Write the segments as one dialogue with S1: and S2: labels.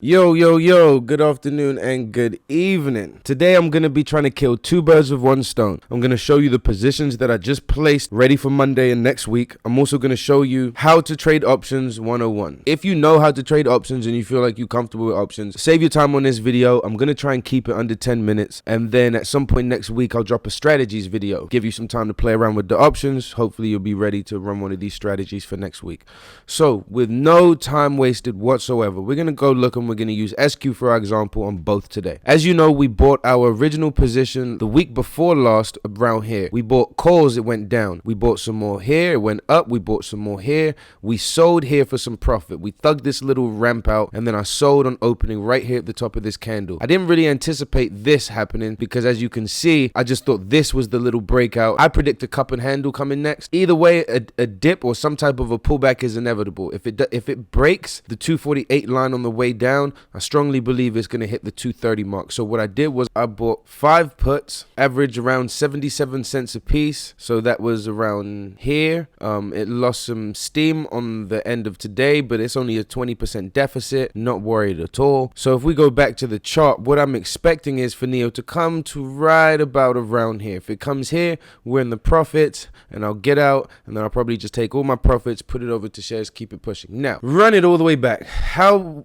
S1: Yo, good afternoon and good evening. Today I'm going to be trying to kill two birds with one stone. I'm going to show you the positions that I just placed ready for Monday and next week. I'm also going to show you how to trade options 101. If you know how to trade options and you feel like you're comfortable with options, save your time on this video. I'm going to try and keep it under 10 minutes. And then at some point next week, I'll drop a strategies video. Give you some time to play around with the options. Hopefully you'll be ready to run one of these strategies for next week. So with no time wasted whatsoever, we're going to go look and we're going to use SQ for our example on both today. As you know, we bought our original position the week before last around here. We bought calls, it went down. We bought some more here, it went up. We bought some more here. We sold here for some profit. We thugged this little ramp out and then I sold on opening right here at the top of this candle. I didn't really anticipate this happening because as you can see, I just thought this was the little breakout. I predict a cup and handle coming next. Either way, a dip or some type of a pullback is inevitable. If it breaks the 248 line on the way down, I strongly believe it's going to hit the 230 mark. So what I did was I bought 5 puts, average around 77 cents a piece. So that was around here. It lost some steam on the end of today, but it's only a 20% deficit. Not worried at all. So if we go back to the chart, what I'm expecting is for Neo to come to right about around here. If it comes here, we're in the profits and I'll get out and then I'll probably just take all my profits, put it over to shares, keep it pushing. Now, run it all the way back. How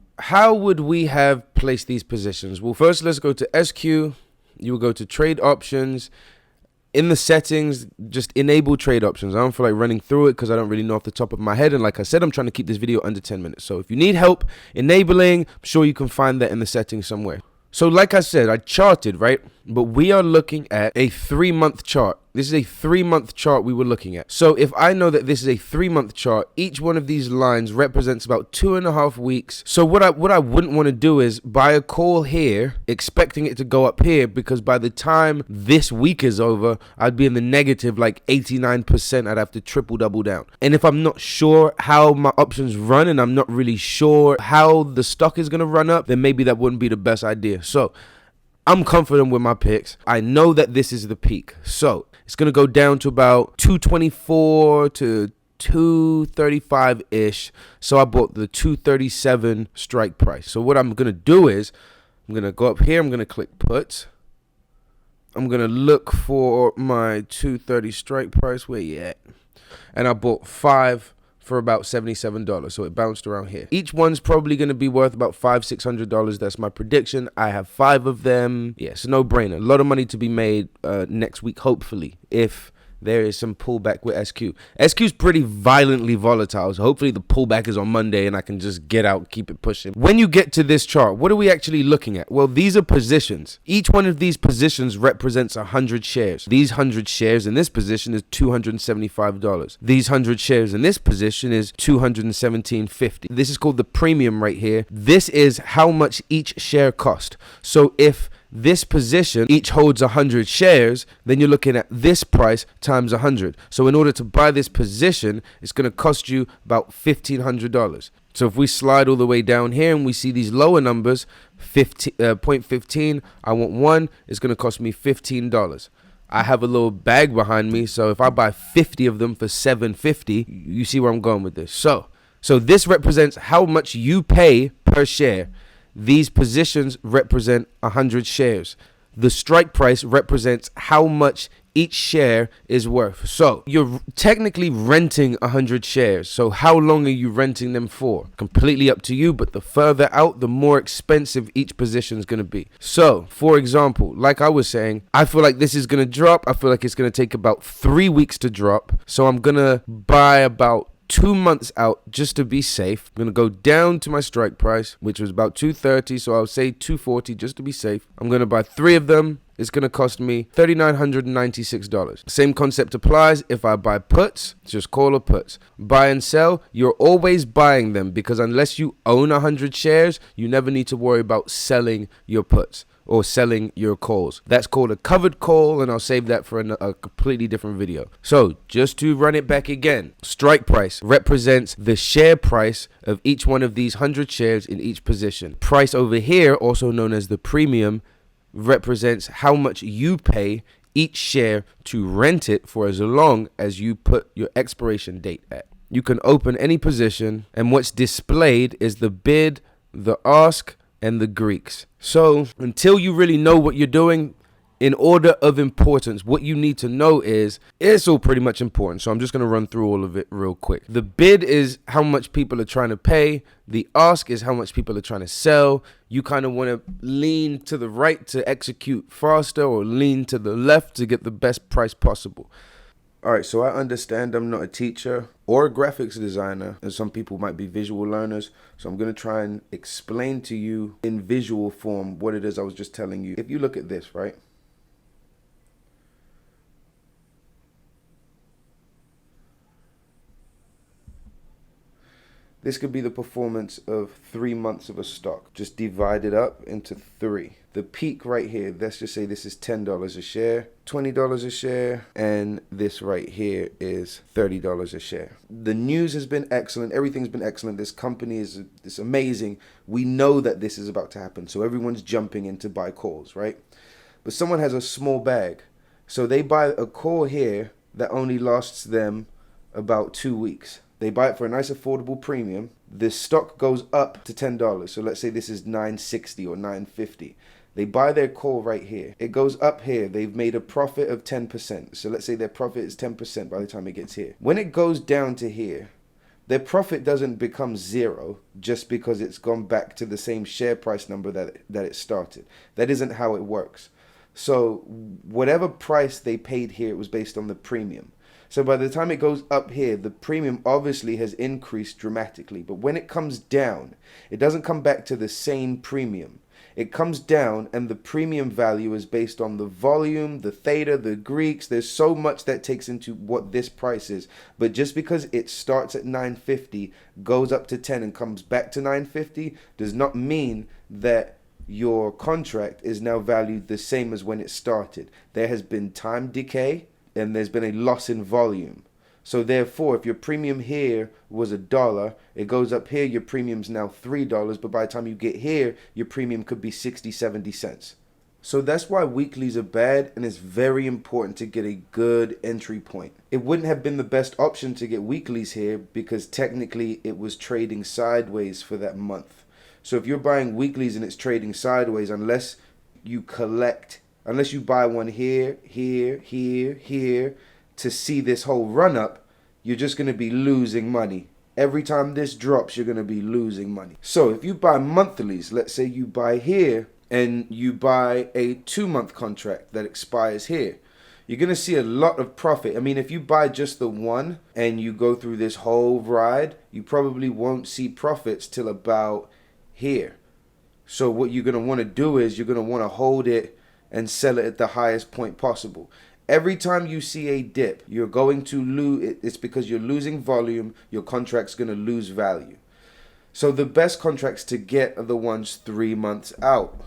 S1: would we have placed these positions? Well, first let's go to SQ. You will go to trade options. In the settings, just enable trade options. I don't feel like running through it because I don't really know off the top of my head. And like I said, I'm trying to keep this video under 10 minutes. So if you need help enabling, I'm sure you can find that in the settings somewhere. So like I said, I charted, right? But we are looking at a 3-month chart. This is a 3-month chart we were looking at. So if I know that this is a 3-month chart, each one of these lines represents about 2.5 weeks. So what I wouldn't want to do is buy a call here, expecting it to go up here, because by the time this week is over, I'd be in the negative like 89%. I'd have to triple double down. And if I'm not sure how my options run and I'm not really sure how the stock is going to run up, then maybe that wouldn't be the best idea. So I'm confident with my picks. I know that this is the peak. So it's going to go down to about 224 to 235-ish. So I bought the 237 strike price. So what I'm going to do is I'm going to go up here. I'm going to click puts. I'm going to look for my 230 strike price. Where you at? And I bought 5 for about $77. So it bounced around here. Each one's probably going to be worth about $500-600. That's my prediction. I have 5 of them. Yeah, it's a no-brainer. A lot of money to be made next week, hopefully, if there is some pullback with SQ. SQ's pretty violently volatile, so hopefully the pullback is on Monday and I can just get out, keep it pushing. When you get to this chart, what are we actually looking at? Well, these are positions. Each one of these positions represents 100 shares. These 100 shares in this position is $275. These 100 shares in this position is $217.50. This is called the premium right here. This is how much each share cost. So if this position each holds 100 shares, then you're looking at this price times 100. So in order to buy this position, it's going to cost you about $1,500. So if we slide all the way down here and we see these lower numbers, 0.15, I want 1, it's going to cost me $15. I have a little bag behind me, so if I buy 50 of them for $7.50, you see where I'm going with this. So this represents how much you pay per share. These positions represent 100 shares. The strike price represents how much each share is worth. So you're technically renting 100 shares. So how long are you renting them for? Completely up to you, but the further out, the more expensive each position is going to be. So for example, like I was saying, I feel like this is going to drop. I feel like it's going to take about 3 weeks to drop. So I'm going to buy about 2 months out just to be safe. I'm going to go down to my strike price, which was about 230. So I'll say 240 just to be safe. I'm going to buy 3 of them. It's going to cost me $3,996. Same concept applies if I buy puts, just call or puts. Buy and sell, you're always buying them because unless you own 100 shares, you never need to worry about selling your puts or selling your calls. That's called a covered call, and I'll save that for a completely different video. So just to run it back again, strike price represents the share price of each one of these 100 shares in each position. Price over here, also known as the premium, represents how much you pay each share to rent it for as long as you put your expiration date at. You can open any position, and what's displayed is the bid, the ask, and the Greeks. So until you really know what you're doing, in order of importance, what you need to know is it's all pretty much important. So I'm just going to run through all of it real quick. The bid is how much people are trying to pay. The ask is how much people are trying to sell. You kind of want to lean to the right to execute faster, or lean to the left to get the best price possible. All right, so I understand I'm not a teacher or a graphics designer, and some people might be visual learners. So I'm going to try and explain to you in visual form what it is I was just telling you. If you look at this, right? This could be the performance of 3 months of a stock, just divided up into 3. The peak right here, let's just say this is $10 a share, $20 a share, and this right here is $30 a share. The news has been excellent. Everything's been excellent. This company is amazing. We know that this is about to happen, so everyone's jumping in to buy calls, right? But someone has a small bag, so they buy a call here that only lasts them about 2 weeks. They buy it for a nice affordable premium. The stock goes up to $10. So let's say this is $9.60 or $9.50. They buy their call right here. It goes up here. They've made a profit of 10%. So let's say their profit is 10% by the time it gets here. When it goes down to here, their profit doesn't become zero just because it's gone back to the same share price number that it started. That isn't how it works. So whatever price they paid here, it was based on the premium. So by the time it goes up here, the premium obviously has increased dramatically. But when it comes down, it doesn't come back to the same premium. It comes down, and the premium value is based on the volume, the theta, the Greeks. There's so much that takes into what this price is. But just because it starts at 950, goes up to 10 and comes back to 950 does not mean that your contract is now valued the same as when it started. There has been time decay, and there's been a loss in volume. So therefore, if your premium here was $1, it goes up here, your premium's now $3, but by the time you get here, your premium could be 60, 70 cents. So that's why weeklies are bad, and it's very important to get a good entry point. It wouldn't have been the best option to get weeklies here because technically it was trading sideways for that month. So if you're buying weeklies and it's trading sideways, unless you buy one here, here, here, here to see this whole run up, you're just going to be losing money. Every time this drops, you're going to be losing money. So if you buy monthlies, let's say you buy here and you buy a 2-month contract that expires here, you're going to see a lot of profit. I mean, if you buy just the one and you go through this whole ride, you probably won't see profits till about here. So what you're going to want to do is you're going to want to hold it and sell it at the highest point possible. Every time you see a dip, you're going to lose. It's because you're losing volume. Your contract's going to lose value. So the best contracts to get are the ones 3 months out.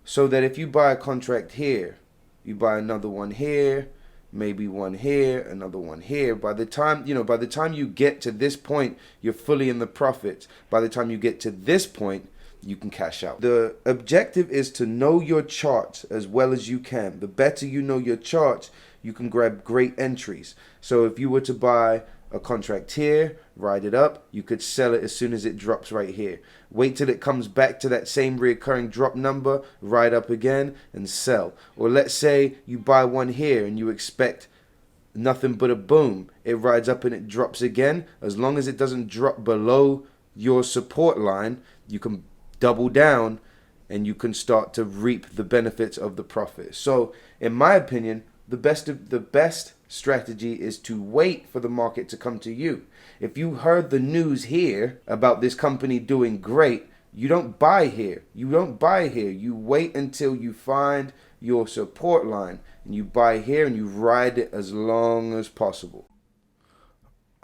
S1: So that if you buy a contract here, you buy another one here, maybe one here, another one here. By the time you get to this point, you're fully in the profits. By the time you get to this point, you can cash out. The objective is to know your charts as well as you can. The better you know your charts, you can grab great entries. So if you were to buy a contract here, ride it up, you could sell it as soon as it drops right here. Wait till it comes back to that same recurring drop number, ride up again and sell. Or let's say you buy one here and you expect nothing but a boom. It rides up and it drops again. As long as it doesn't drop below your support line, you can double down and you can start to reap the benefits of the profit. So in my opinion, the best strategy is to wait for the market to come to you. If you heard the news here about this company doing great, you don't buy here. You wait until you find your support line and you buy here and you ride it as long as possible.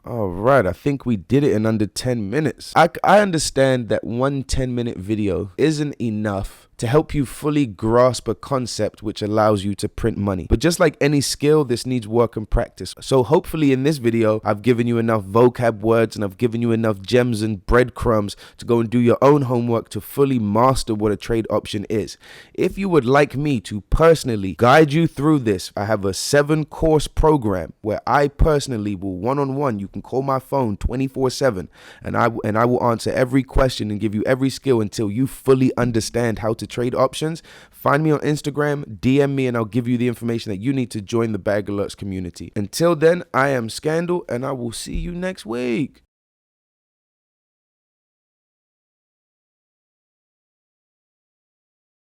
S1: All right, I think we did it in under 10 minutes. I understand that one 10-minute video isn't enough to help you fully grasp a concept which allows you to print money. But just like any skill, this needs work and practice. So hopefully in this video, I've given you enough vocab words and I've given you enough gems and breadcrumbs to go and do your own homework to fully master what a trade option is. If you would like me to personally guide you through this, I have a 7-course program where I personally will one-on-one. You can call my phone 24/7 and I will answer every question and give you every skill until you fully understand how to trade options. Find me on Instagram, DM me, and I'll give you the information that you need to join the Bag Alerts community. Until then, I am Scandal, and I will see you next week.